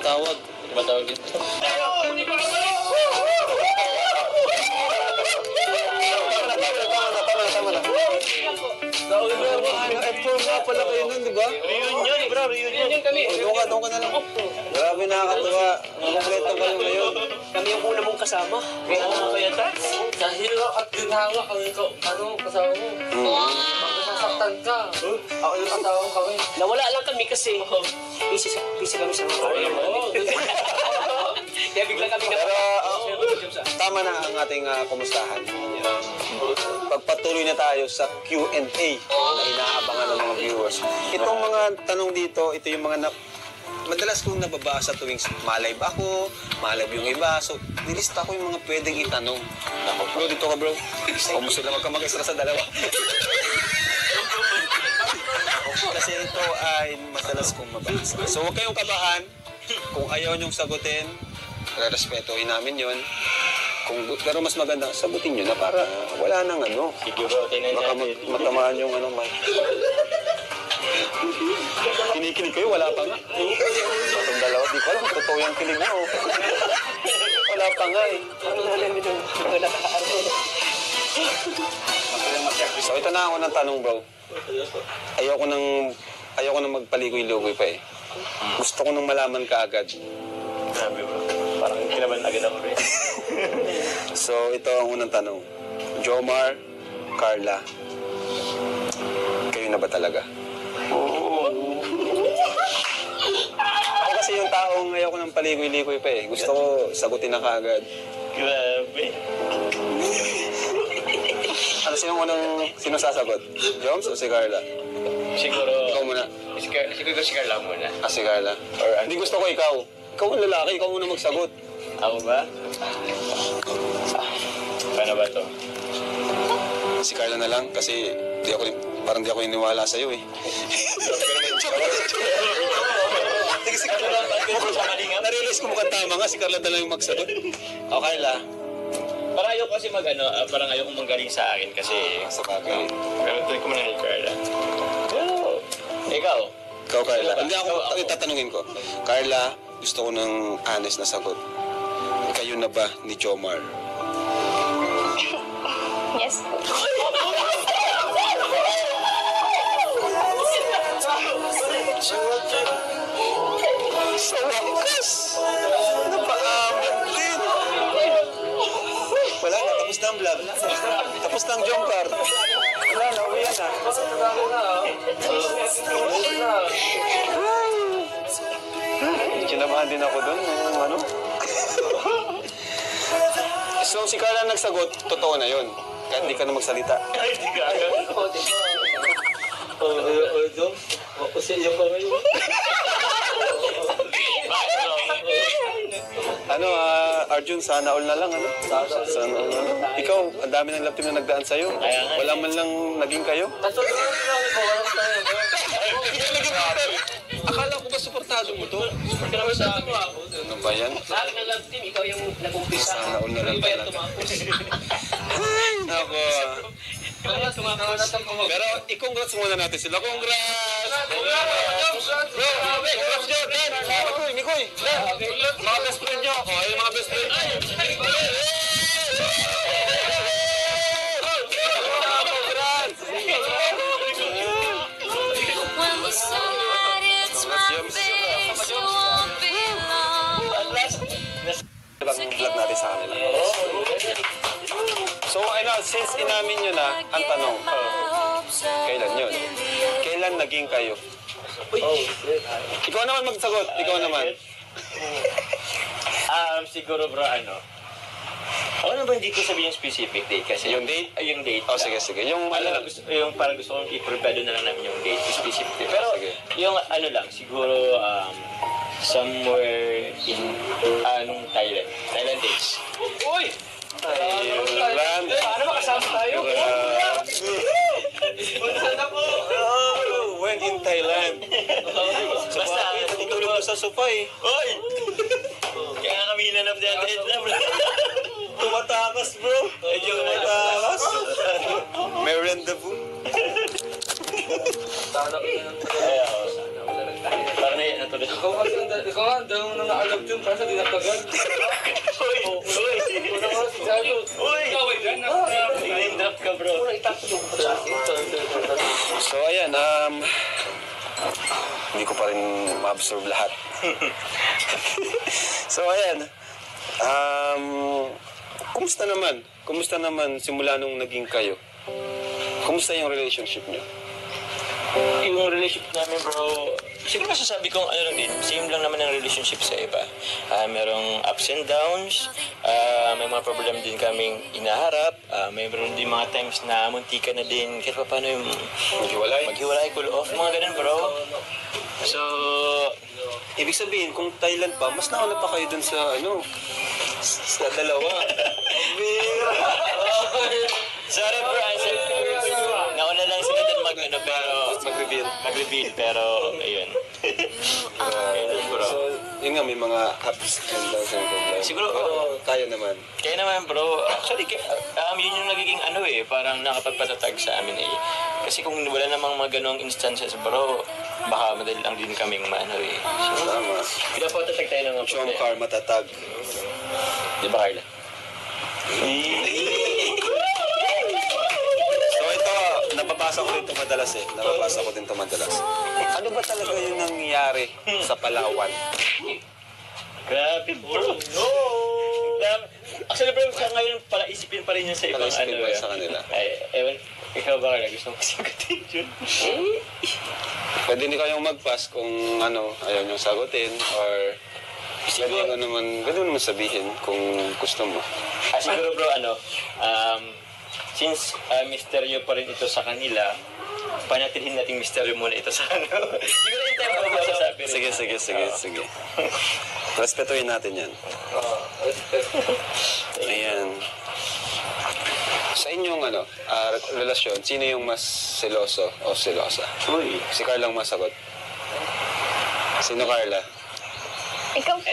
tawag. Ba tawag dito? Tama na. F4 nga pala kayo nun, di ba? Reunion, bro. Reunion kami. Doon ka na lang. Grabe, nakakatuwa. Kompleto kayo ngayon. Kami yung una mong kasama. Kaya ta? Dahil at ginawa kami kasama mo. Masasaktan ka. Ako yung kasama kami. Nawala lang kami kasi busy kami sa mga kaya. Kaya bigla kami Pero tama na ang ating kumustahan. Pagpatuloy na tayo sa Q&A na inaabangan ng mga viewers. Itong mga tanong dito, ito yung mga madalas kong nababasa tuwing malive ako, malive yung iba. So, nilista ko yung mga pwedeng itanong. Bro, dito ka bro. O mo sila magkamakisra sa dalawa. Kasi ito ay madalas kong mabasa. So, huwag kayong kabahan. Kung ayaw niyong sagutin, respetuhin namin yon. Pero mas maganda, sagutin nyo na para wala nang ano. Siguro, Baka matamaan yung mic. Kinikilig kayo, wala pa nga. Itong dalawa, di ko alam kung totoo yung kilig mo. Wala pa nga eh. So ito na ako ng tanong bro. Ayoko nang magpaligoy-ligoy pa eh. Gusto ko nang malaman ka agad. Grabe bro. Parang kinabahan agad ako rin. So ito ang unang tanong. Jomar, Carla, kayo na ba talaga? Ako kasi yung taong ayoko nang paligoy-ligoy pa eh. Gusto ko sagutin na kaagad. Grabe. Ano sino sasagot? Joms o si Carla? Siguro, Ikaw muna. siguro si Carla muna. Si Carla. Hindi gusto ko ikaw. Ikaw ang lalaki, ikaw muna magsagot. Ako ba? Paano ba to? Si Carla na lang kasi parang di ako iniwala sa'yo eh. Sige, si Carla lang. Na-realize ko mukhang tama nga, si Carla na lang yung magsagot. O Carla. Parang ayaw kasi parang ayaw kong manggaling sa akin kasi... Sa bagay. Pero tuloy ko muna kay Carla. Pero, ikaw? Ikaw Carla. Hindi ako tatanungin ko. Carla, gusto ko ng honest na sagot. Kayo na ba ni Jomar? Yes po. Sa wakas! Napaamin din! Wala na, tapos na ang vlog. Tapos na ang Jomar. Wala na, uwi na. Kinabahan din ako doon. Ano? So, si Carla nagsagot, totoo na yun. Kahit di ka na magsalita. Ay, di ka agad. Dom, kasi yung kamay mo. Ano, Arjun, sana all na lang, ano? Sana all na lang. Ikaw, ang dami ng love team na nagdaan sa'yo. Wala man lang naging kayo. Akala ko ba suportado mo to? Ano ba yan? Lahat ng love team, ikaw yung nag-umpisa. Sana all na lang Iba yung talaga. tumapos. Ako. Pero i-congrats muna natin sila. Congrats! Bro, congrats Jordan! Uy, Mikoy! Mga best friend nyo. O, ay mga best friend nyo. Congrats! When the sun hits my face, you won't be long. Ibang vlog natin sa kanila. So, since inamin nyo na, ang tanong, kailan yun? Kailan naging kayo? Ikaw naman magsagot. Ikaw naman. Siguro bro, ako na ba hindi ko sabihin yung specific date kasi Yung date? Yung date. Oh, sige. Yung Yung parang gusto kong i-prepare na lang namin yung date, specific date. Pero Sige. yung lang, siguro somewhere in Thailand. Thailand dates. Uy! Thailand. Paano makasama tayo? When in Thailand. Basta, Natutulog ko sa sofa eh. Uy! Kaya nga kami hinanap natin na bro. Tumatakas bro. Medyo Tumatakas. May rendezvous. Sana ko na Parang tuloy. Ikaw nga, dahil mo na naalam yun, kasi dinatagal. Uy! Una ko si Jalo. Uy! Name drop ka, bro. Una, itapos mo sa akin. So ayan, hindi ko pa rin ma-absorb lahat. So ayan, kumusta naman? Kumusta naman simula nung naging kayo? Kumusta yung relationship niyo? Yung relationship namin, bro, siguro masasabi kong ano lang din, same lang naman ang relationship sa iba. Merong ups and downs, may mga problem din kaming inaharap, mayroon din mga times na muntika na din, kahit pa paano yung maghiwalay, cool off, mga ganun, bro. So, Ibig sabihin, kung Thailand pa, mas nauna pa kayo dun sa sa dalawa. sorry bro, nauna lang sila din mag-reveal, pero ayun. Ayun, bro. So, yun nga, may mga ups and downs and problems. Siguro, pero kaya naman. Kaya naman bro, actually, yun yung nagiging parang nakapagpatatag sa amin eh. Kasi kung wala namang mga ganong instances bro, baka madali lang din kaming So, Tama. pinapatatag tayo ng mga Chong car matatag. Di ba Carla? So ito, nababasa ko rin ito madalas. Ano ba talaga yung nangyari sa Palawan? Grabe bro. No! Actually bro, sa ngayon pala isipin pa rin yun sa ibang Pala-isipin ba sa kanila? Ay, ewan, ikaw ba Carla? Gusto mo sagutin yun? Pwede hindi kayong mag-pass kung ayaw nyo sagutin or pwede naman sabihin kung gusto mo. Siguro bro, since misteryo pa rin ito sa kanila, panatilhin natin misteryo muna ito sa Siguro yung time ko masasabi rin. Sige. Respetuhin natin yan. Ayan. Sa inyong relasyon, sino yung mas seloso o selosa? Uy. Si Carla ang masagot. Sino Carla? Ikaw po.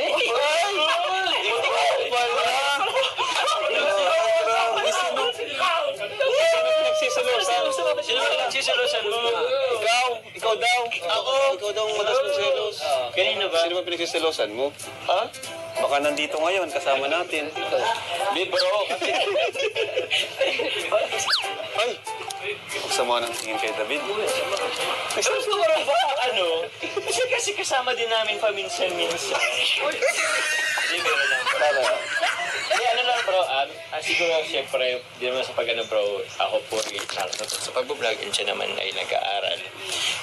Nagsisilosan mo. Ikaw daw. Ikaw daw ang matas ng selos. Kanino ba? Sino ba pinagsisilosan mo? Ha? Baka nandito ngayon, kasama natin. Di bro. Ay! Magsama ng tingin kay David. Siguro ba, kasi kasama din namin paminsan-minsan. Hindi, meron lang. Tara. Hindi, lang bro, siguro siyempre, di naman sa bro, ako po sa pag-vlog, and siya naman ay nag-aaral.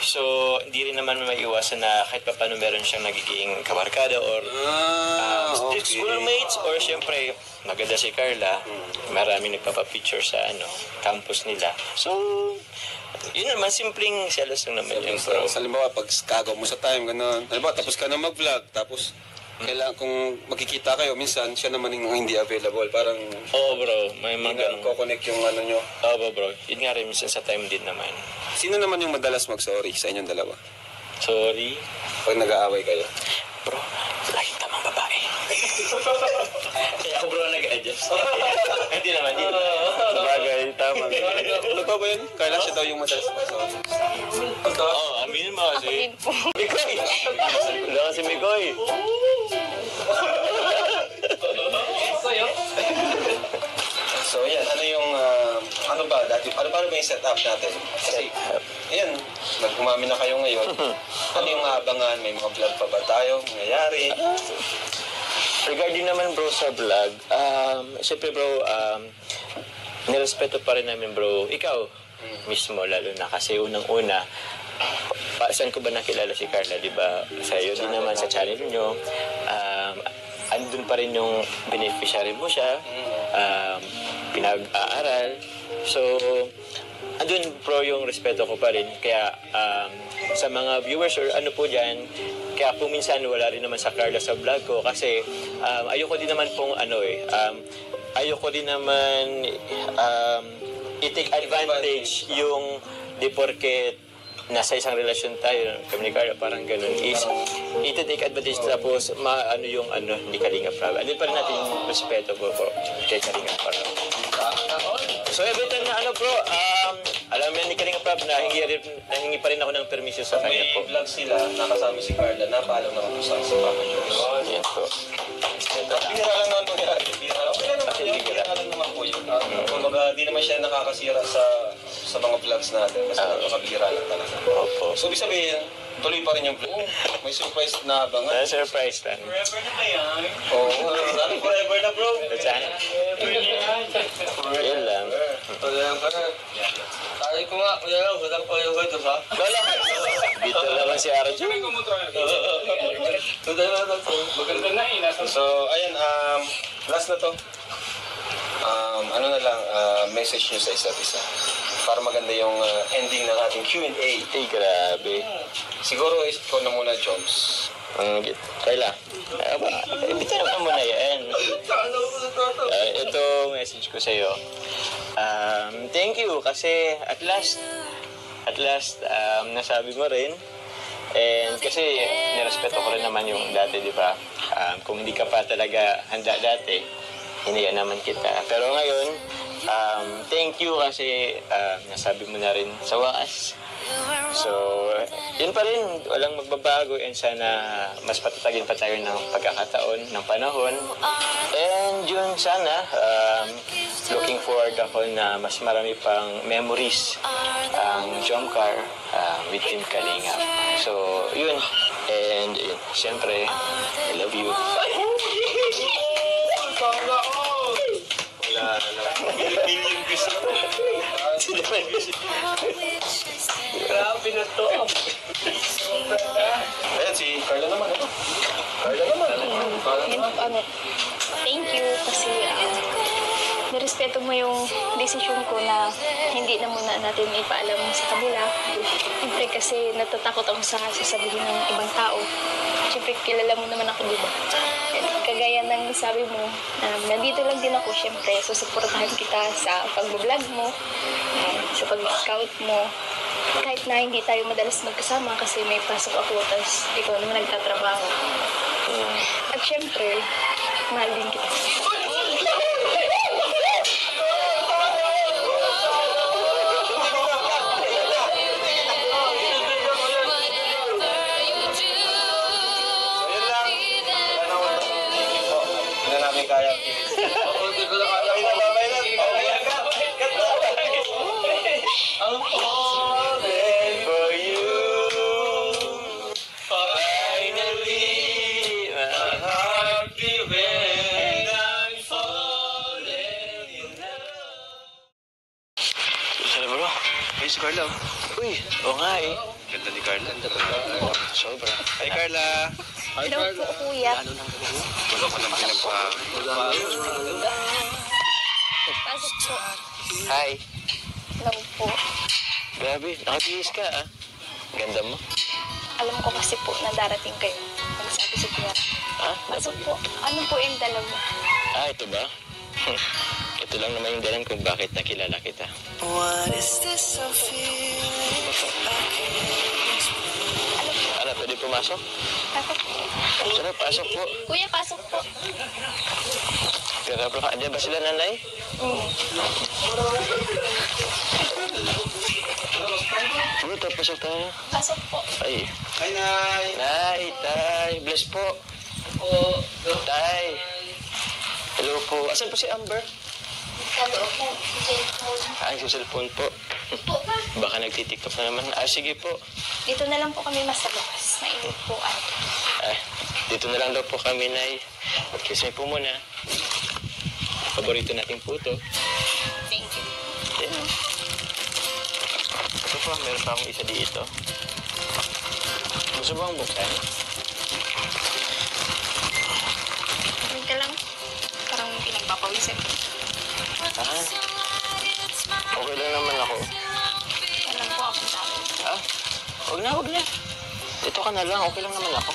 So, hindi rin naman maiwasan na kahit pa paano meron siyang nagiging kabarkada or Okay. schoolmates or siyempre, maganda si Carla, maraming nagpapapicture sa campus nila. So, yun naman, simpleng selos lang naman yun, bro. Halimbawa, pag kagaw mo sa time, gano'n. Halimbawa, tapos ka na mag-vlog, tapos kailangan kung magkikita kayo, minsan siya naman yung hindi available. Parang Oo, bro. May hindi mga na ko-connect yung nyo. Oo, bro. Yun nga rin, minsan sa time din naman. Sino naman yung madalas mag-sorry sa inyong dalawa? Sorry. Pag nag-aaway kayo? Bro, laging tamang babae. Kaya ako bro nag-adjust. Hindi naman. Bagay, tama. Ano pa ba yun? Kailan siya daw yung madalas mag-sorry? Oo, aminin mo kasi. Kapatid po. Mikoy! Wala kasi Mikoy. So, yan. Ano yung, ano ba yung setup natin? Kasi, yan, nag-umami na kayo ngayon. Ano yung aabangan? May mga vlog pa ba tayo? Nangyayari? Regarding naman bro sa vlog, siyempre bro, nirespeto pa rin namin bro. Ikaw mismo lalo na kasi unang-una, saan ko ba nakilala si Carla, di ba? Sa iyo din naman sa channel nyo. Andun pa rin yung beneficiary mo siya, pinag-aaral. So, andun bro yung respeto ko pa rin. Kaya sa mga viewers or ano po dyan, kaya po minsan wala rin naman sa Carla sa vlog ko kasi ayoko din naman pong ayoko din naman i-take advantage yung di porket nasa isang relasyon tayo, kami ni Carla, parang ganun, is ito take advantage tapos hindi Kalinga Prab. Andun pa rin natin yung respeto po kay Kalinga Prab. So every time na bro, Malaman ni Kalinga Prab na nahingi pa rin ako ng permission sa kanya May po. vlog sila, nakasama si Carla, napaalam naman po sa Papa Jones. Yan po. Bihira lang naman nangyari. Bihira lang. Okay naman yun. Bihira lang naman po yun. Kumbaga, di naman siya nakakasira sa mga vlogs natin. Kasi nakabihira lang talaga. Opo. So, ibig sabihin, tuloy pa rin yung vlog. May surprise na abangan. Na-surprise lang. Forever na ba yan? Oo. Sana forever na, bro. Sana. Yun lang. Pagalang ka na. Sabi ko nga, kuya lang, walang pagalang ka, ba? Wala. Dito naman si Arjo. Maganda na eh. So, ayan, last na to. Ano na lang, message nyo sa isa't isa. Para maganda yung ending ng ating Q&A. Ay, grabe. Siguro, ikaw na muna, Joms. Carla, bitaw na muna yan. Ito, message ko sa'yo. Thank you kasi at last, nasabi mo rin. And kasi nirespeto ko rin naman yung dati, di ba? Kung hindi ka pa talaga handa dati, hinayaan naman kita. Pero ngayon, thank you kasi nasabi mo na rin sa wakas. So, yun pa rin, walang magbabago and sana mas patatagin pa tayo ng pagkakataon, ng panahon. And yun sana, looking forward ako na mas marami pang memories ang Jomcar with Team Kalinga. So, yun. And yun, syempre, I love you. Wala na. Million views na. Grabe na to. Ayan, si Carla naman. Carla naman. Thank you kasi nirespeto mo yung desisyon ko na hindi na muna natin ipaalam sa kanila. Siyempre kasi natatakot ako sa sasabihin ng ibang tao. Siyempre kilala mo naman ako, diba? Kagaya ng sabi mo, nandito lang din ako, siyempre, susuportahan kita sa pag-vlog mo, sa pag-scout mo. Kahit na hindi tayo madalas magkasama kasi may pasok ako, tapos ikaw naman nagtatrabaho. At siyempre, mahal din kita. Hindi na namin kaya. Ang falling For you, finally, my heart began and falling in love. Saan bro? Ay, si Carla. Uy, oo nga eh. Ganda ni Carla. Sobra. Hi, Carla. Hello po, kuya. Wala ko nang pinagpa... Pasok po. Hi. Hello po. Grabe, nakatihis ka ah. Ganda mo. Alam ko kasi po na darating kayo. Nagsabi si kuya. Ha? Pasok po. Ano po yung dala mo? Ito ba? Ito lang naman yung dalan kung bakit nakilala kita. Ano, pwede pumasok? Pasok po. Sarap, pasok po. Kuya, pasok po. Pero bro, andyan ba sila nanay? Ano to, pasok tayo. Pasok po. Ay, Hi, Nay. nay, tay, bless po. Tay. Hello po. Asan po si Amber? Kaloob po. Ay, sa cellphone po. Baka nagtitiktok na naman. Sige po. Dito na lang po kami mas sa labas. Mainit po. Dito na lang daw po kami, nay. Kiss me po muna. Paborito nating puto. Thank you. Yan. Ito po, meron pa akong isa dito. Gusto mo ang buksan? Huwag ka lang. Parang pinagpapawisan. Okay lang naman ako. Alam po ako tao. Huwag na, huwag na. Dito ka na lang, okay lang naman ako.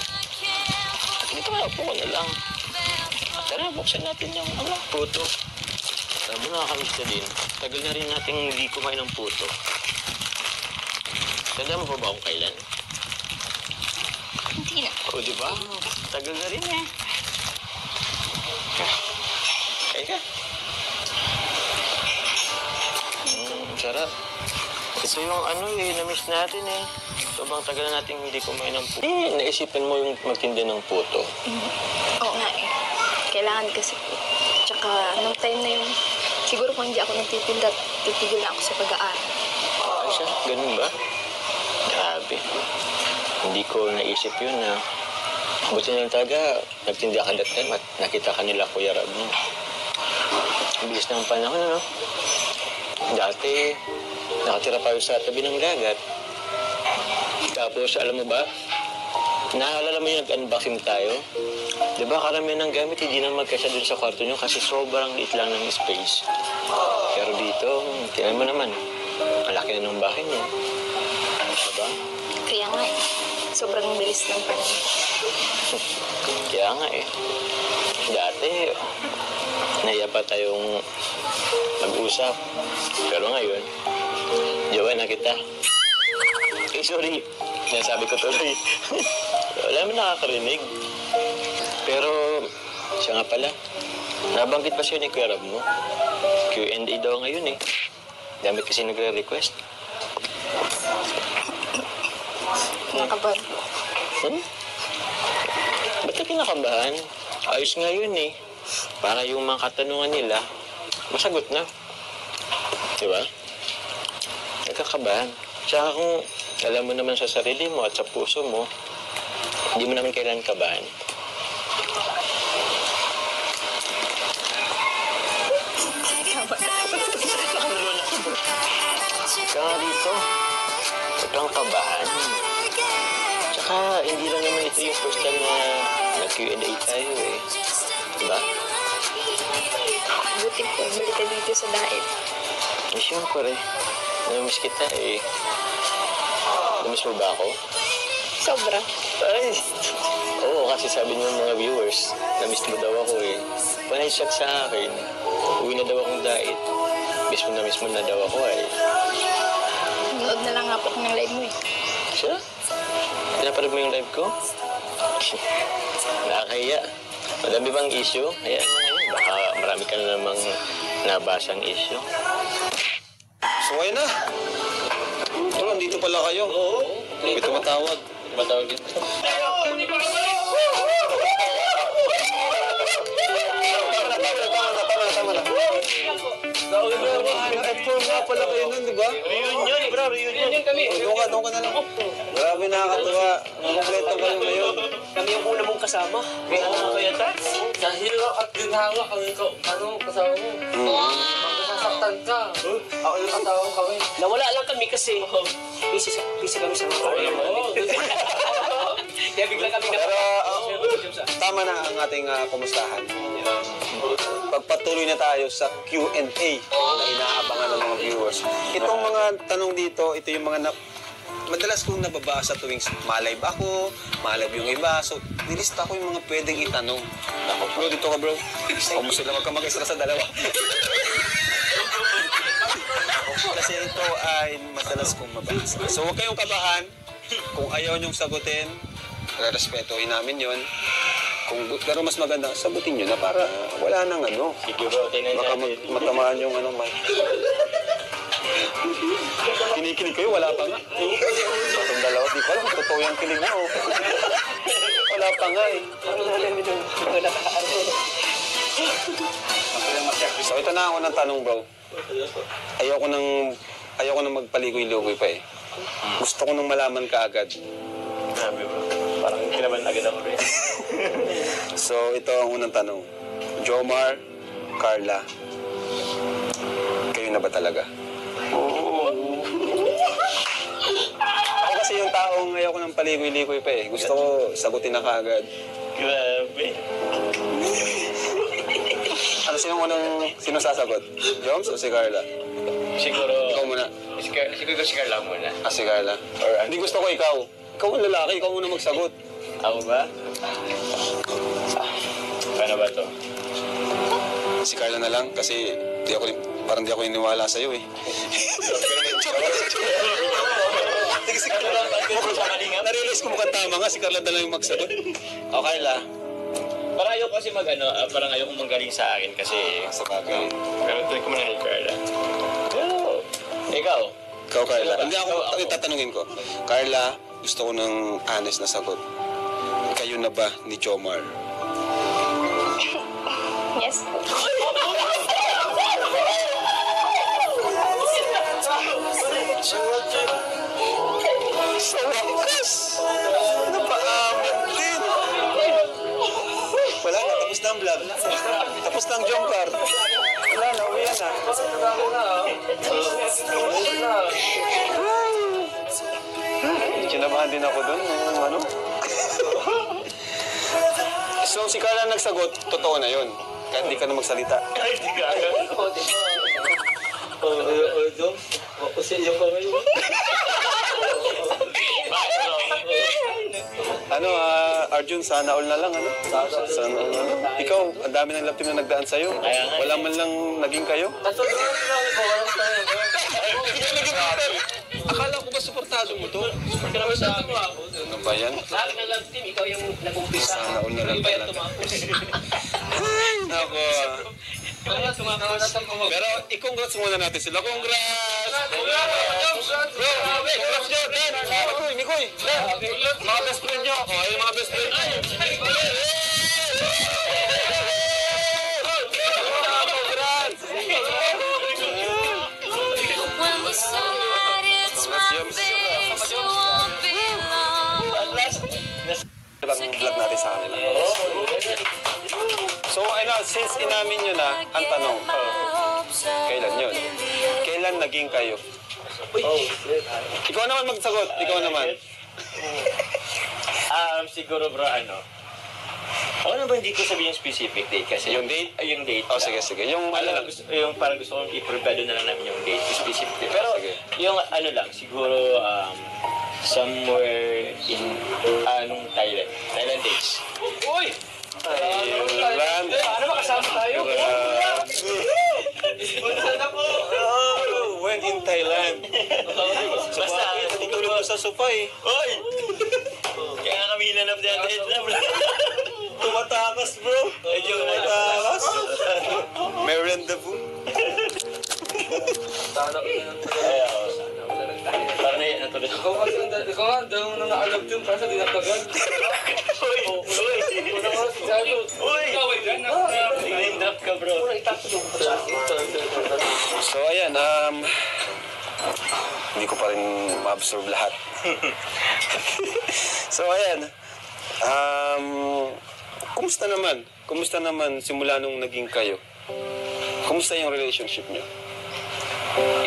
Dito ka, upo ka na lang. Tara, buksan natin yung puto. Sabi nakakamiss ka din. Tagal na rin natin hindi kumain ng puto. Tanda mo pa ba kung kailan? Hindi na. O, di ba? Tagal na rin eh. Kaya ka. Sarap. Ito yung na-miss natin eh. Sobrang tagal na natin hindi kumain ng puto. Naisipan mo yung magtinda ng puto. Oo nga eh. Kailangan kasi po. Tsaka nung time na yun, siguro kung hindi ako nagtitinda, titigil na ako sa pag-aaral. Ay siya, ganun ba? Grabe. Hindi ko naisip yun na buti na lang talaga nagtinda ka that time at nakita ka nila Kuya Rab mo. Ang bilis ng panahon, ano? Dati, nakatira pa sa tabi ng dagat. Tapos, alam mo ba, naalala mo yung nag-unboxing tayo? Di ba karamihan ng gamit hindi na magkasya dun sa kwarto nyo kasi sobrang liit lang ng space. Pero dito, tingnan mo naman, ang laki na ng bahay nyo. Diba? Kaya nga eh, sobrang bilis ng panahon. Kaya nga eh. Dati, nahiya pa tayong mag-usap. Pero ngayon, jowa na kita. Eh, sorry. Sinasabi ko tuloy. Wala naman nakakarinig. Pero, siya nga pala. Nabanggit pa siya ni Kuya Rab mo. Q&A daw ngayon eh. Dami kasi nagre-request. Nakakabar. Ba't ka kinakabahan? Ayos nga yun eh. Para yung mga katanungan nila, masagot na. Diba? Nagkakabahan. Tsaka kung alam mo naman sa sarili mo at sa puso mo, hindi mo naman kailangan kabahan. Kaya dito, huwag kang kabahan. Tsaka hindi lang naman ito yung first time na nag-Q&A tayo eh. Diba? Buti po, balik ka dito sa diet. Eh, siyempre. Namiss kita eh. Namiss mo ba ako? Sobra. Ay! Oo, kasi sabi ng mga viewers, namiss mo daw ako eh. Panay shot sa akin, uwi na daw akong diet. Miss mo na daw ako eh. Nood na lang nga po ako ng live mo eh. Siya? Pinapanood mo yung live ko? Nakakahiya. Madami bang issue? Hayaan mo na yun. Baka marami ka na namang nabasang issue. So, ayun na. Tol, andito pala kayo. Oo. May tumatawag. Matawag dito. Tama na. F4 nga pala kayo nun, di ba? Reunion, bro. Reunion kami. Doon ka na lang. Grabe, nakakatuwa. Kompleto kayo ngayon. Kami yung una mong kasama. Kaya ano kaya ta? Dahil at ginhawa kami kasama mo. Nasasaktan ka. Ako yung kasama kami. Nawala lang kami kasi busy kami sa mga career namin. Kaya bigla kami Pero tama na ang ating kumustahan. Pagpatuloy na tayo sa Q&A na inaabangan ng mga viewers. Itong mga tanong dito, ito yung mga madalas kong nababasa tuwing ma-live ako, ma-live yung iba. So, nilista ko yung mga pwedeng itanong. Ako, bro, dito ka, bro. Huwag mo sila magkamag-extra sa dalawa. Kasi ito ay madalas kong mabasa. So, huwag kayong kabahan. Kung ayaw niyong sagutin, respetuhin namin yon. Pero mas maganda, sagutin nyo na para wala nang ano. Sige bro, tingnan Baka natin. matamaan yung ano, mic. Kinikilig kayo, wala pa nga. Itong dalawa, di ko alam kung totoo yung kilig nyo. Wala pa nga eh. So ito na ang unang tanong, bro. Ayoko nang magpaligoy-ligoy pa eh. Gusto ko nang malaman ka agad. Grabe bro. Parang kinaman agad ako rin. So ito ang unang tanong. Jomar, Carla, kayo na ba talaga? Ako kasi yung taong ayoko nang paligoy-ligoy pa eh. Gusto ko sagutin na kaagad. Grabe. Ano sino sasagot? Joms o si Carla? Siguro, Ikaw muna. siguro si Carla muna. Si Carla. Hindi gusto ko ikaw. Ikaw ang lalaki, ikaw muna magsagot. Ako ba? Paano ba to? Si Carla na lang kasi parang di ako iniwala sa'yo eh. Sige, si Carla. Na-realize ko mukhang tama nga, si Carla na lang yung magsagot. O, Carla. Parang ayaw kasi parang ayaw kong manggaling sa akin kasi... Sa bagay. Pero tuloy ko muna kay Carla. Pero, ikaw, Ikaw, Carla. Hindi ako, tatanungin ko. Carla, gusto ko ng honest na sagot. Kayo na ba ni Jomar? Yes po. Sa wakas! Napaamin din! Wala na, tapos na ang vlog. Tapos na ang Jomcar. Wala na, uwi na. Kinabahan din ako doon. Yung ano? So, si Carla nagsagot, totoo na yun. Kahit di ka na magsalita. Ano, Arjun, sana all na lang, ano? Sana all na lang. Ikaw, ang dami ng love team na nagdaan sa'yo. Wala man lang naging kayo. Akala ko ba suportado mo to? Ano ba yan? Lahat ng love team, ikaw yung nag-umpisa. Sana all na lang Iba yung talaga. tumapos. Ako. Pero i-congrats muna natin sila. Congrats! Bro, congrats nyo! Dan! Mikoy! Mga best friend nyo! O, yung mga best friend nyo! Congrats! When the sunlight hits my face, you won't be long. Ibang vlog natin sa kanila. So, ano, since inamin nyo na, ang tanong, kailan yun? Kailan naging kayo? Ikaw naman magsagot, ikaw naman. Siguro bro, ano? Ako na ba hindi ko sabihin yung specific date kasi Yung date? Yung date. Oh, lang. sige, sige. Yung ano lang. Yung parang gusto kong i-provide na lang namin yung date specific. Pero Sige. yung ano lang, siguro somewhere in nung Thailand. Thailand dates. Uy! Thailand. Paano makasama tayo? When in Thailand. Basta, Tutulog ko sa sofa eh. Oy! Kaya kami hinanap natin na bro. Tumatakas bro. Medyo Tumatakas. May rendezvous. Parang na yan, natulad ako. Ikaw nga, dahil mo nang naka-love team, kasi dinatagan. Uy! Uy! Uy! Name drop ka bro. So ayan, hindi ko pa rin ma-absorb lahat. So ayan, kumusta naman? Kumusta naman simula nung naging kayo? Kumusta yung relationship niyo?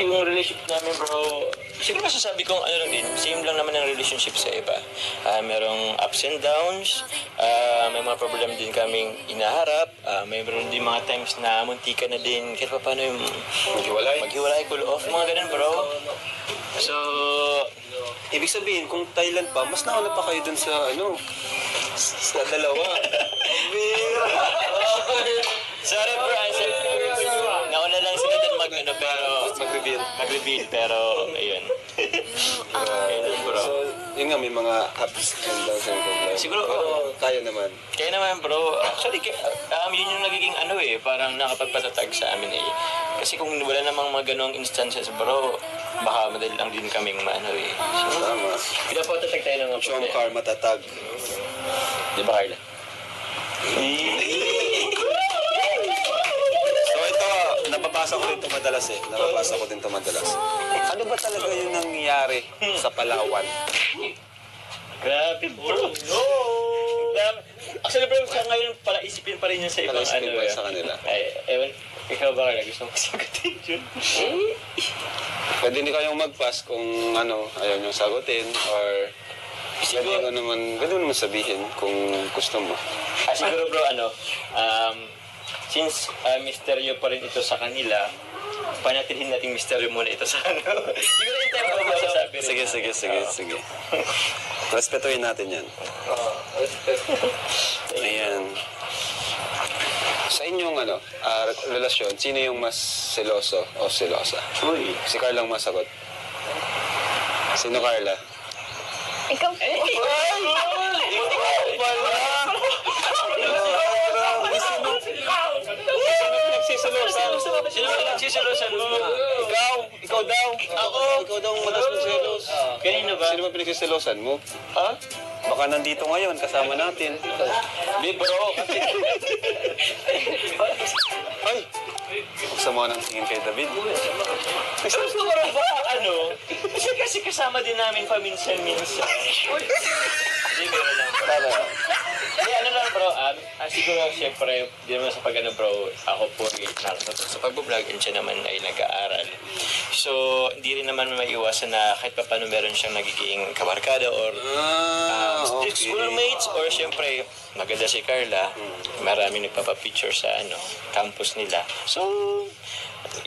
Yung relationship namin bro, siguro masasabi kong ano lang din, same lang naman ang relationship sa iba. Merong ups and downs, may mga problem din kaming inaharap, mayroon din mga times na muntika na din, kahit pa paano yung maghiwalay, cool off, mga ganun bro. So, Ibig sabihin, kung Thailand pa, mas nauna pa kayo dun sa ano, sa dalawa. sorry bro, nauna lang sila din mag-reveal, pero ayun. Ayun bro. So, yun nga, may mga ups and downs and problems. Siguro, tayo naman. Kaya naman bro, actually, yun yung nagiging ano eh, parang nakapagpatatag sa amin eh. Kasi kung wala namang mga ganong instances bro, baka madali lang din kaming maano eh. So, Tama. pinapatatag tayo ng mga problema. Jomcar matatag. Di ba Carla? So ito, nababasa ko rin ito madalas eh. Nababasa ko din ito madalas. Ano ba talaga yung nangyari sa Palawan? Grabe bro. Grabe. Actually bro, sa ngayon pala isipin pa rin yun sa ibang Pala-isipin ano. ba sa kanila? Ay, ewan. Ikaw ba Carla? Gusto mo sagutin yun? Pwede hindi kayong mag-pass kung ano, ayaw niyong sagutin or pwede mo naman sabihin kung gusto mo. Siguro bro, since misteryo pa rin ito sa kanila, panatilhin natin misteryo muna ito sa ano. Siguro yung time ko masasabi rin. Sige. Respetuhin natin yan. Ayan. Sa inyong relasyon, sino yung mas seloso o selosa? Uy. Si Carla ang masagot. Sino Carla? Ikaw po. Nagsisilosan. Sino ba nagsisilosan mo? Ikaw Ikaw daw. Ikaw daw ang madalas mong selos. Kanino ba? Sino ba pinagsiselosan mo? Ha? Baka nandito ngayon, kasama natin. Di bro, kasi Ay! Magsama ng tingin kay David. gusto ko rin ba ano? Kasi kasama din namin paminsan-minsan. Hindi, meron lang. Tara. Hindi, ano lang bro, siguro siyempre, di naman sa pag-ano bro, ako po sa pag-vlog, and siya naman ay nag-aaral. So, hindi rin naman maiiwasan na kahit pa paano meron siyang nagiging kabarkada or Okay. schoolmates or siyempre, maganda si Carla, maraming nagpapapicture sa campus nila. So,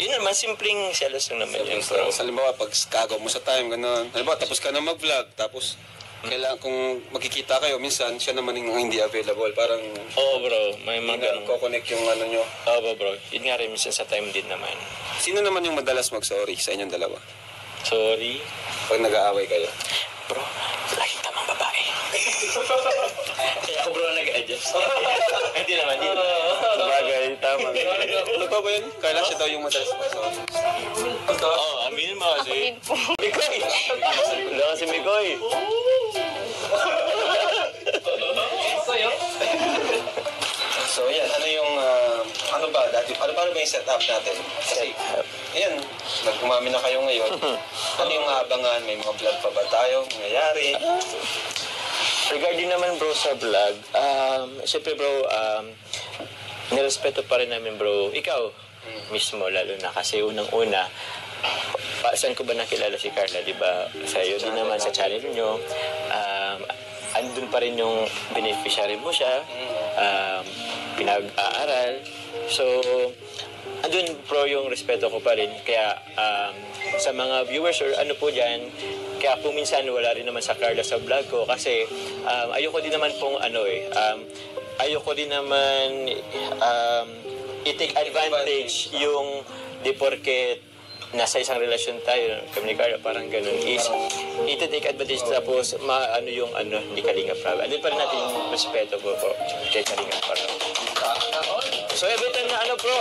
yun naman, simpleng selos lang naman yun bro. Sa halimbawa, pag kagaw mo sa time, gano'n. Halimbawa, tapos ka na mag-vlog, tapos kailangan kung magkikita kayo, minsan siya naman yung hindi available. Parang Oo bro, may mga ganun. ko-connect yung ano nyo. Oo bro, yun nga rin minsan sa time din naman. Sino naman yung madalas mag-sorry sa inyong dalawa? Sorry. Pag nag-aaway kayo? Bro, laging tamang babae. Kaya ako bro nag-adjust. Hindi naman, hindi naman. Sabagay, tama. Ano pa ba yun? Kailan siya daw yung madalas mag-sorry? Oo, aminin mo kasi. Mikoy! Wala kasi Mikoy. So yan, ano yung, ano ba yung setup natin? Kasi, yan, nag-umami na kayo ngayon. Ano yung aabangan? May mga vlog pa ba tayo? Nangyayari? Regarding naman bro sa vlog, siyempre bro, nirespeto pa rin namin bro. Ikaw mismo lalo na kasi unang-una, saan ko ba nakilala si Carla, di ba? Sa iyo din naman, sa channel nyo. Andun pa rin yung beneficiary mo siya. Pinag-aaral. So, andun bro yung respeto ko pa rin. Kaya sa mga viewers or ano po dyan, kaya po minsan wala rin naman sa Carla sa vlog ko kasi ayoko din naman pong ayoko din naman i-take advantage yung di porket nasa isang relasyon tayo, kami ni Carla, parang ganun, is iti-take advantage tapos yung hindi Kalinga Prab. Andun pa rin natin yung respeto po kay Kalinga Prab. So every time na bro,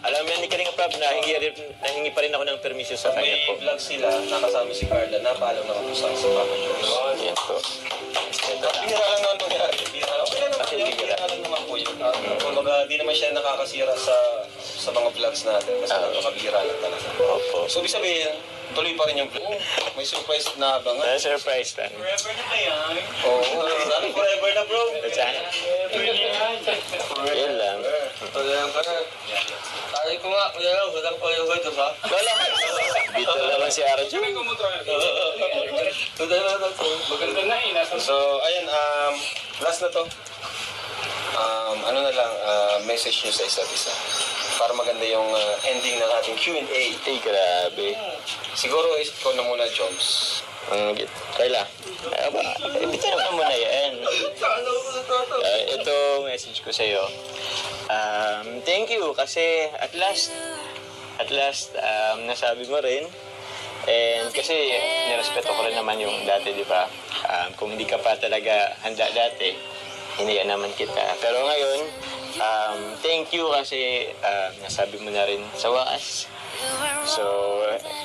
alam yan ni Kalinga Prab na nahingi pa rin ako ng permission sa kanya po. May vlog sila, nakasama si Carla, napaalam naman po sa Papa Jones. Yan po. Bihira lang naman mangyari. Bihira lang naman po yun. Kumbaga, di naman siya nakakasira sa mga vlogs natin. Kasi nakabihira lang talaga. Opo. So, ibig sabihin, tuloy pa rin yung vlog. May surprise na abangan. Surprise lang. Forever na ba yan? Oo. Sana forever na, bro. Saan? Yun lang. Sabi ko nga, kuya lang, walang kayo ba ito ba? Wala. Dito naman si Arjo. Maganda na eh, nasa So, ayan, last na to. Ano na lang, message nyo sa isa't isa. Para maganda yung ending ng ating Q&A. Ay, grabe. Siguro, ikaw na muna, Joms. Kayla. Bito naman muna yan. Ito, message ko sa'yo. Thank you kasi at last, nasabi mo rin. And kasi nirespeto ko rin naman yung dati, di ba? Kung hindi ka pa talaga handa dati, hinayaan naman kita. Pero ngayon, thank you kasi nasabi mo na rin sa wakas. So,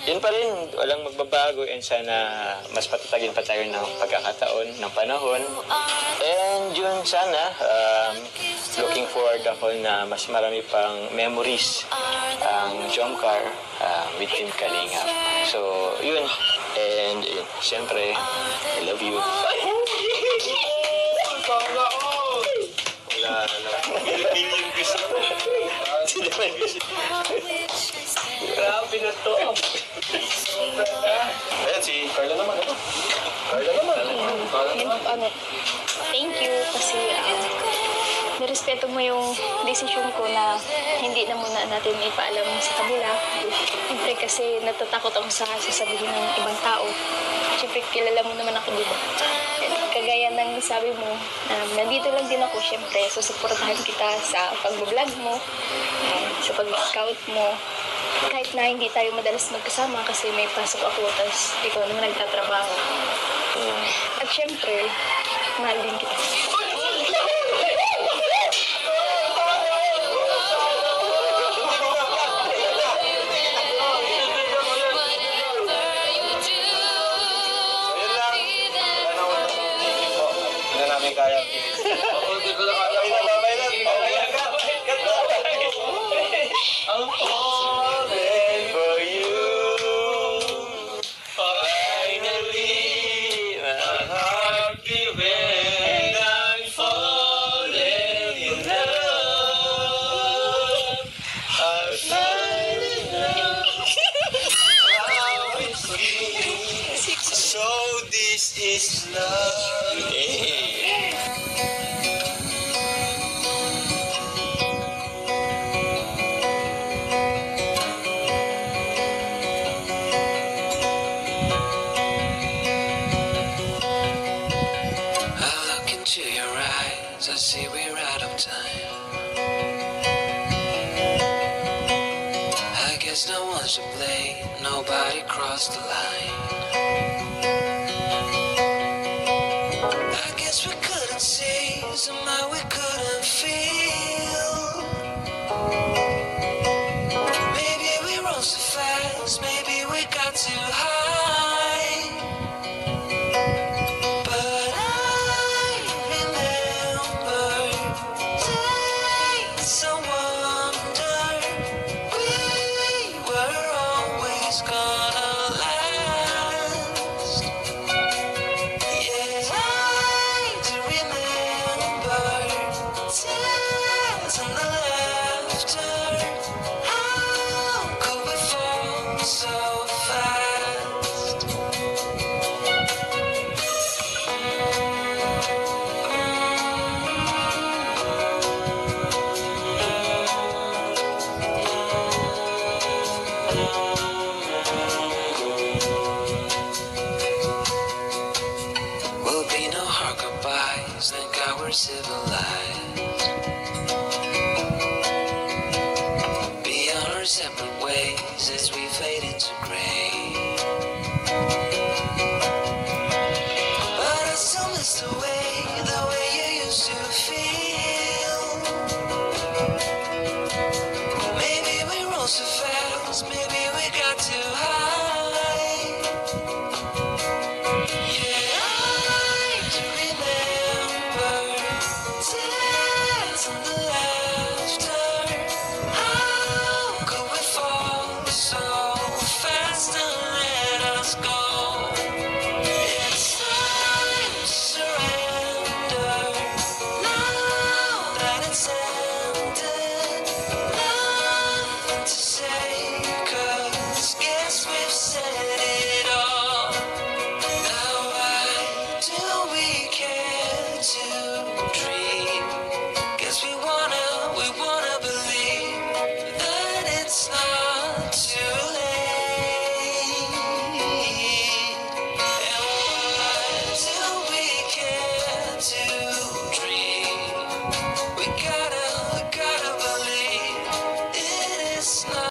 yun pa rin, walang magbabago and sana mas patatagin pa tayo ng pagkakataon, ng panahon. And yun sana, looking forward ako na mas marami pang memories ang Jomcar with Team Kalinga. So, yun. And yun, siyempre, I love you. Wala na. Yung gusto ko. Hindi naman gusto. grabe na to. Ayan, si Carla naman. Carla naman. Thank you kasi nirespeto mo yung desisyon ko na hindi na muna natin ipaalam sa kanila. Siyempre kasi natatakot ako sa sasabihin ng ibang tao. Siyempre kilala mo naman ako, diba? Kagaya ng sabi mo, nandito lang din ako, siyempre, susuportahan kita sa pag-vlog mo, sa pag-scout mo. Kahit na hindi tayo madalas magkasama kasi may pasok ako, tapos ikaw naman nagtatrabaho. At siyempre, mahal din kita. I look into your eyes, I see we're out of time. I guess no one's to blame, nobody crossed the line. I guess we couldn't see, somehow we couldn't feel. Maybe we rose too fast, maybe we got too high. But I remember days I wonder we were always gonna last. Yeah, I do remember tears and the laughter. How could we fall so fast? Will be no hard goodbyes, thank God we're civilized. Be on our separate ways as we fade into gray. But I still miss the way you used to feel. Maybe we rose too fast, maybe we got too high. Yeah, I do remember tears and the laughter. How could we fall so fast and let us go? It's time to surrender. Now that it's ended, nothing to say, 'cause guess we've said it all. Now why do we care to dream? Guess we wanna believe that it's not too late. And why do we care to dream? We gotta believe it is not.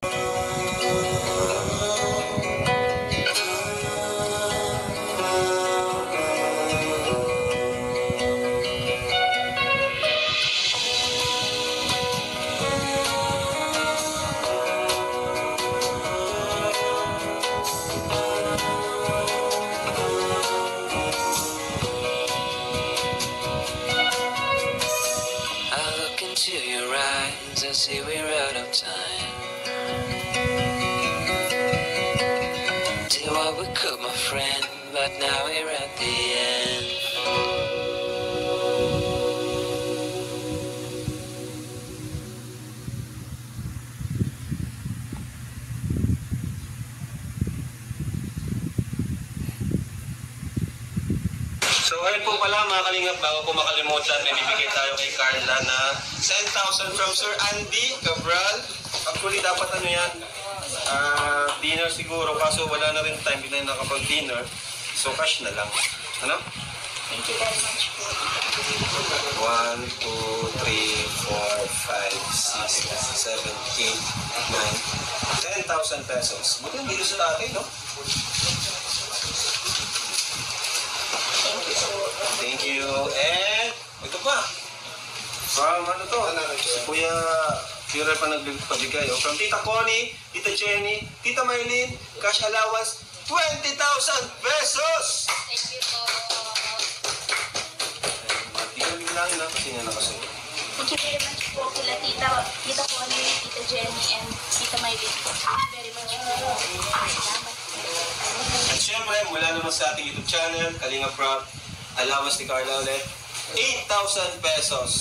I look into your eyes, I see we're out of time. Did what we could, my friend, but now we're at the end. So ayun po pala mga kalingap, bago po makalimutan, may bibigay tayo kay Carla na 10,000 from Sir Andy Cabral. Actually dapat ano yan, dinner siguro, kaso wala na rin time, hindi na nakapag-dinner. So cash na lang. Ano? Thank you very much po. 1, 2, 3, 4, 5, 6, 7, 8, 9, 10,000 pesos. Buti hindi sa tatay, no? Thank you. And ito pa. From ano to? Si Kuya Führer pa nagpabigay. Oh. From Tita Connie, Tita Jenny, Tita Maylene, cash allowance, 20,000 pesos! Thank you po. Matigil lang na kasi nga nakasunod. Thank you very much po kila Tita Connie, Tita Jenny, and Tita Maylene po. Very much po. Salamat. At syempre, mula naman sa ating YouTube channel, Kalinga Prop, allowance ni Carla ulit, 8,000 pesos.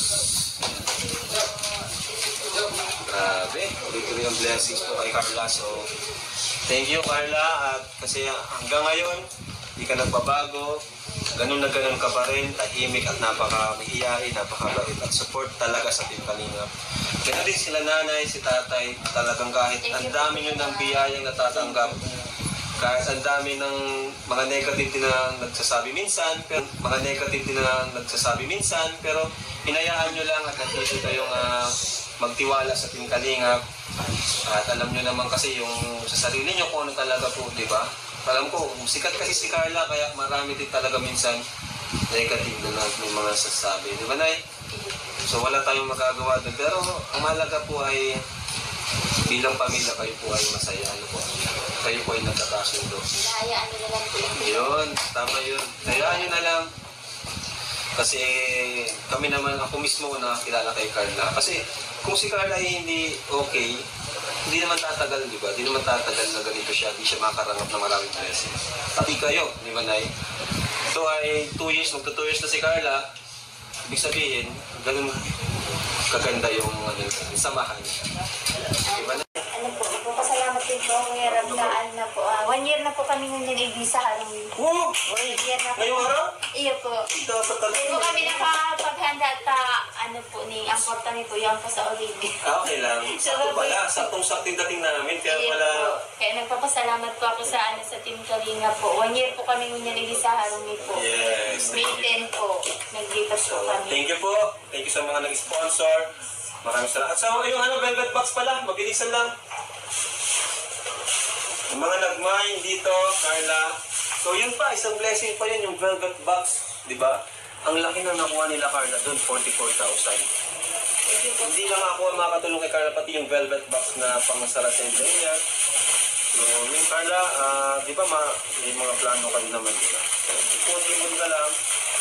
Grabe, ulit-ulit ang blessings po kay Carla. So, thank you Carla. At kasi hanggang ngayon, hindi ka nagbabago. ganun na ganun ka pa rin, tahimik at napaka-mahiyain, napakabait at support talaga sa Team Kalingap. Ganun din sila nanay, si tatay, talagang kahit ang dami nyo ng biyayang natatanggap, kahit ang dami ng mga negative din na nagsasabi minsan, pero pero hinayaan nyo lang at nandito kayong magtiwala sa Team Kalingap. At alam nyo naman kasi yung sa sarili nyo kung ano talaga po, di ba? Alam ko, sikat kasi si Carla, kaya marami din talaga minsan negative na may mga sasabi. Di ba, Nay? So wala tayong magagawa doon. Pero ang mahalaga po ay bilang pamilya kayo po ay masaya. Ano po? Kayo po ay nagkakasundo. Hayaan nyo na lang po. Yun, tama yun. Hayaan nyo na lang. Kasi kami naman, ako mismo nakakilala kay Carla. Kasi kung si Carla ay hindi okay, hindi naman tatagal, di ba? Hindi naman tatagal na ganito siya. Hindi siya makaranggap ng maraming blessings. Pati kayo, di ba, Nay? Ito ay 2 years, magto 2 years na si Carla. Ibig sabihin, ganun kaganda yung samahan niya. Di ba, Nay? Ano po, magpapasalamat din po ang Ramdaan na po. 1 year na po kami nung nag-ibig sa Halloween. Oh! 1 year na po. Ngayong araw? Iyo po. Dapat talaga. Hindi po kami nakapaghanda at ano po, ang porta niyo po, yung po sa Olive. Okay lang. Sakto pala, saktong-sakting dating namin. Kaya Iyo pala, po. Kaya nagpapasalamat po ako sa Team Kalinga po. 1 year po kami nung nag-ibig sa Halloween po. yes. May 10 po. Naglipat po kami. Thank you po. Thank you sa mga nag-sponsor. Maraming salamat. So, yung velvet box pala, mabilisan lang. Yung mga nagmine dito, Carla. So, yun pa, isang blessing pa yun, yung velvet box. Di ba? Ang laki na nakuha nila, Carla, doon, 44,000. Hindi lang ako makatulong kay Carla, pati yung velvet box na pang-Saracen niya. So, yung Carla, di ba may mga plano ka din naman, di ba? Kung hindi ka lang,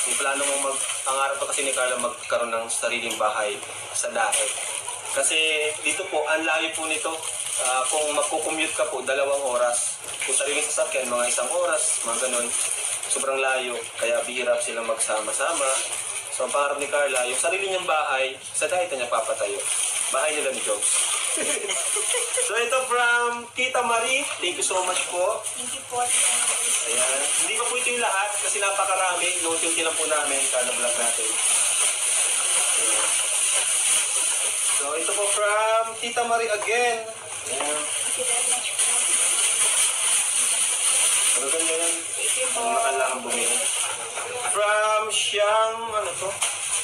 yung plano mo pangarap pa kasi ni Carla magkaroon ng sariling bahay sa dagat. Kasi dito po, ang layo po nito. Kung magkukommute ka po, 2 oras. Kung sariling sasakyan, mga 1 oras, mga ganun. Sobrang layo, kaya bihirap silang magsama-sama. So, ang pangarap ni Carla, yung sarili niyang bahay, sa dagat niya papatayo. Bahay nila ni Jobs. So, ito from Tita Marie. Thank you so much po. Thank you po. Ayan. Hindi pa po ito yung lahat kasi napakarami. Note-unti lang po namin kada vlog natin. Ayan. So, ito po from Tita Marie again. Ayan. Thank you very much po. Ano ganda yan? Thank you po. Ang nakalang bumili. From Siyang, ano to?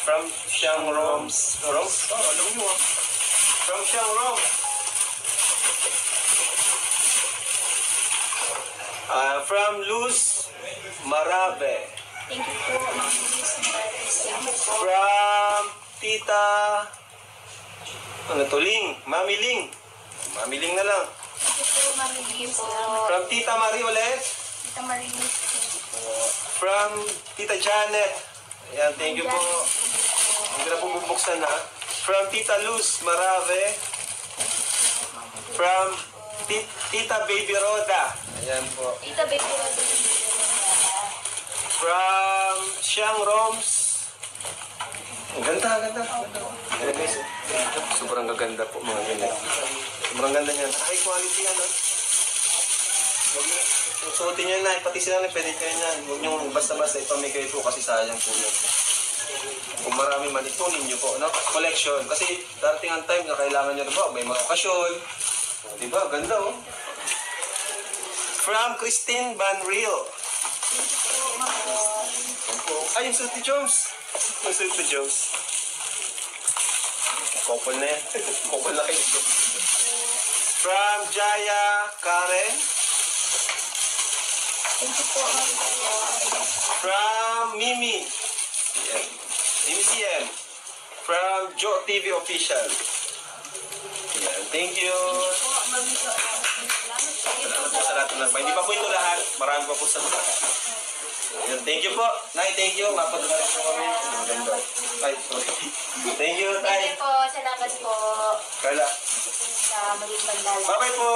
From Siyang Roms. Roms? Oh, alam nyo ah. From Siyang Roms. From Luz Marabe. Thank you po, Ma'am Luis. Salamat po. From Tita... Ano to? Ling. Mami Ling. Mami Ling na lang. Thank you po, Ma'am Luis. From Tita Marie ulit. Tita Marie. Thank you po. From Tita Janet. Ayan, thank you po. Hindi na po bubuksan na. From Tita Luz Marave. From Tita Baby Roda. Ayan po. Tita Baby Rose. From Siyang Roms. Ang ganda, ang ganda. Ayan guys, sobrang gaganda po mga ganyan. Sobrang ganda niyan. High quality yan, ah. Suotin nyo na, pati sila na pwede kayo yan. Huwag nyo basta-basta ipamigay po kasi sayang po yun. Kung marami man, itunin nyo po, no? Collection. Kasi darating ang time na kailangan nyo, diba? May mga okasyon. Diba? Ganda, oh. From Christine Banreal. Ay, yung suit ni Jones. Yung suit ni Jones. Couple na yan. Couple na kayo. From Jaya Karen. Thank you po, Ma'am. From Mimi. Yan. Mimi CM. From Joe TV Official. Yan. Thank you. Salamat po sa lahat ng Hindi pa po ito lahat. Marami pa po sa lahat. Yan. Thank you po. Nay, thank you. Mapadala po kami. Ang ganda. Ay, sorry. Thank you, Tay. Thank you po. Salamat po. Carla. Sa maging bandala. Bye-bye po.